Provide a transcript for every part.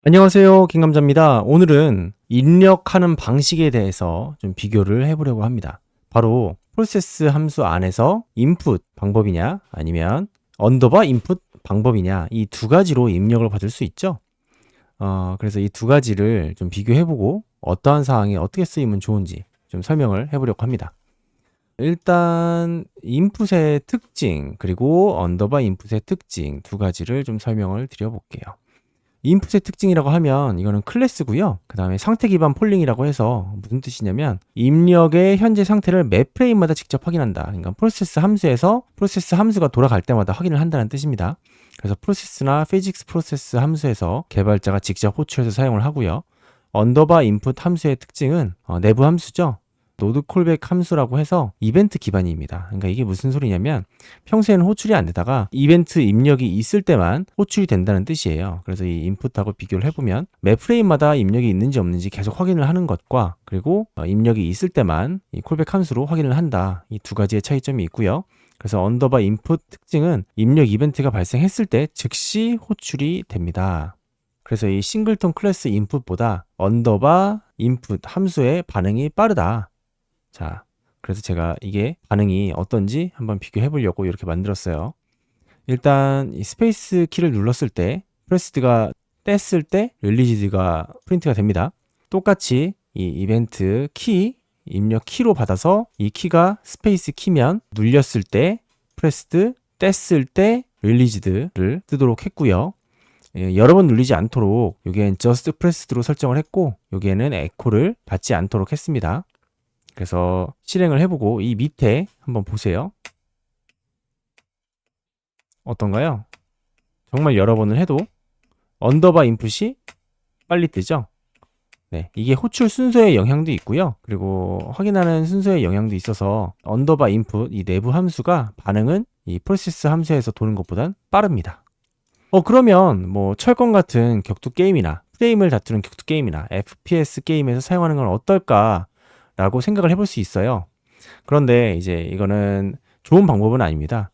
안녕하세요. 김감자입니다. 오늘은 입력하는 방식에 대해서 좀 비교를 해보려고 합니다. 바로 프로세스 함수 안에서 input 방법이냐 아니면 언더바 input 방법이냐, 이 두 가지로 입력을 받을 수 있죠. 그래서 이 두 가지를 좀 비교해보고 어떠한 사항에 어떻게 쓰이면 좋은지 좀 설명을 해보려고 합니다. 일단 input의 특징 그리고 언더바 input의 특징 두 가지를 좀 설명을 드려볼게요. 인풋의 특징이라고 하면 이거는 클래스고요. 그 다음에 상태 기반 폴링이라고 해서 무슨 뜻이냐면 입력의 현재 상태를 매 프레임마다 직접 확인한다. 그러니까 프로세스 함수에서 프로세스 함수가 돌아갈 때마다 확인을 한다는 뜻입니다. 그래서 프로세스나 피직스 프로세스 함수에서 개발자가 직접 호출해서 사용을 하고요. 언더바 인풋 함수의 특징은 내부 함수죠. 노드 콜백 함수라고 해서 이벤트 기반입니다. 그러니까 이게 무슨 소리냐면 평소에는 호출이 안 되다가 이벤트 입력이 있을 때만 호출이 된다는 뜻이에요. 그래서 이 인풋하고 비교를 해보면 매 프레임마다 입력이 있는지 없는지 계속 확인을 하는 것과 그리고 입력이 있을 때만 이 콜백 함수로 확인을 한다. 이 두 가지의 차이점이 있고요. 그래서 언더바 인풋 특징은 입력 이벤트가 발생했을 때 즉시 호출이 됩니다. 그래서 이 싱글톤 클래스 인풋보다 언더바 인풋 함수의 반응이 빠르다. 자, 그래서 제가 이게 반응이 어떤지 한번 비교해 보려고 이렇게 만들었어요. 일단 이 스페이스 키를 눌렀을 때 프레스드가 뗐을 때 릴리지드가 프린트가 됩니다. 똑같이 이 이벤트 키, 입력 키로 받아서 이 키가 스페이스 키면 눌렸을 때 프레스드, 뗐을 때 릴리지드를 뜨도록 했고요. 여러 번 눌리지 않도록 여기엔 just pressed로 설정을 했고 여기에는 에코를 받지 않도록 했습니다. 그래서 실행을 해보고 이 밑에 한번 보세요. 어떤가요? 정말 여러 번을 해도 언더바 인풋이 빨리 뜨죠? 네, 이게 호출 순서의 영향도 있고요. 그리고 확인하는 순서의 영향도 있어서 언더바 인풋, 이 내부 함수가 반응은 이 프로세스 함수에서 도는 것보단 빠릅니다. 그러면 뭐 철권 같은 격투 게임이나 프레임을 다투는 격투 게임이나 FPS 게임에서 사용하는 건 어떨까? 라고 생각을 해볼 수 있어요. 그런데 이제 이거는 좋은 방법은 아닙니다.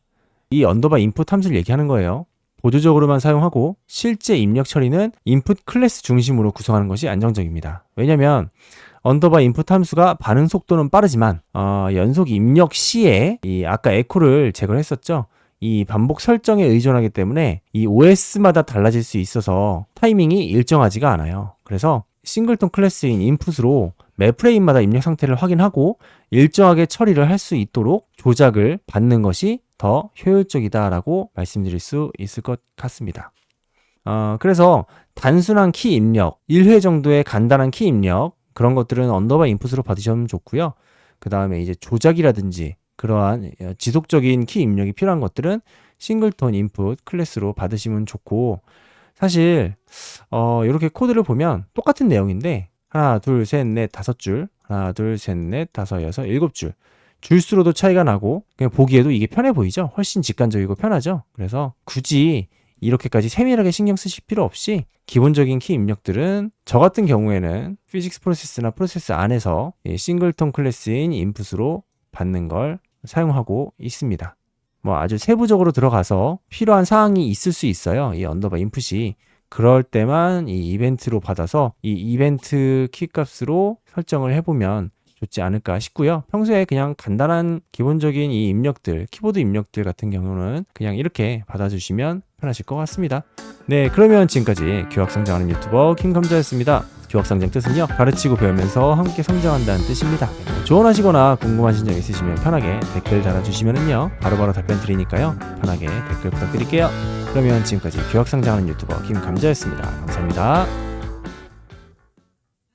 이 언더바 인풋 함수를 얘기하는 거예요. 보조적으로만 사용하고 실제 입력 처리는 인풋 클래스 중심으로 구성하는 것이 안정적입니다. 왜냐면 언더바 인풋 함수가 반응 속도는 빠르지만 연속 입력 시에 이 아까 에코를 제거를 했었죠. 이 반복 설정에 의존하기 때문에 이 OS마다 달라질 수 있어서 타이밍이 일정하지가 않아요. 그래서 싱글톤 클래스인 인풋으로 매 프레임마다 입력 상태를 확인하고 일정하게 처리를 할 수 있도록 조작을 받는 것이 더 효율적이다라고 말씀드릴 수 있을 것 같습니다. 그래서 단순한 키 입력, 1회 정도의 간단한 키 입력, 그런 것들은 언더바 인풋으로 받으시면 좋고요. 그 다음에 이제 조작이라든지 그러한 지속적인 키 입력이 필요한 것들은 싱글톤 인풋 클래스로 받으시면 좋고, 사실 이렇게 코드를 보면 똑같은 내용인데 하나, 둘, 셋, 넷, 다섯 줄, 하나, 둘, 셋, 넷, 다섯, 여섯, 일곱 줄, 줄수로도 차이가 나고 그냥 보기에도 이게 편해 보이죠? 훨씬 직관적이고 편하죠? 그래서 굳이 이렇게까지 세밀하게 신경 쓰실 필요 없이 기본적인 키 입력들은 저 같은 경우에는 피직스 프로세스나 프로세스 안에서 싱글톤 클래스인 인풋으로 받는 걸 사용하고 있습니다. 뭐 아주 세부적으로 들어가서 필요한 사항이 있을 수 있어요. 이 언더바 인풋이. 그럴 때만 이 이벤트로 받아서 이 이벤트 키 값으로 설정을 해보면 좋지 않을까 싶고요. 평소에 그냥 간단한 기본적인 이 입력들, 키보드 입력들 같은 경우는 그냥 이렇게 받아주시면 편하실 것 같습니다. 네, 그러면 지금까지 교학 성장하는 유튜버 김감자였습니다. 교학 성장 뜻은요, 가르치고 배우면서 함께 성장한다는 뜻입니다. 조언하시거나 궁금하신 점 있으시면 편하게 댓글 달아주시면은요, 바로바로 답변 드리니까요, 편하게 댓글 부탁드릴게요. 그러면 지금까지 교학 성장하는 유튜버 김감자였습니다. 감사합니다.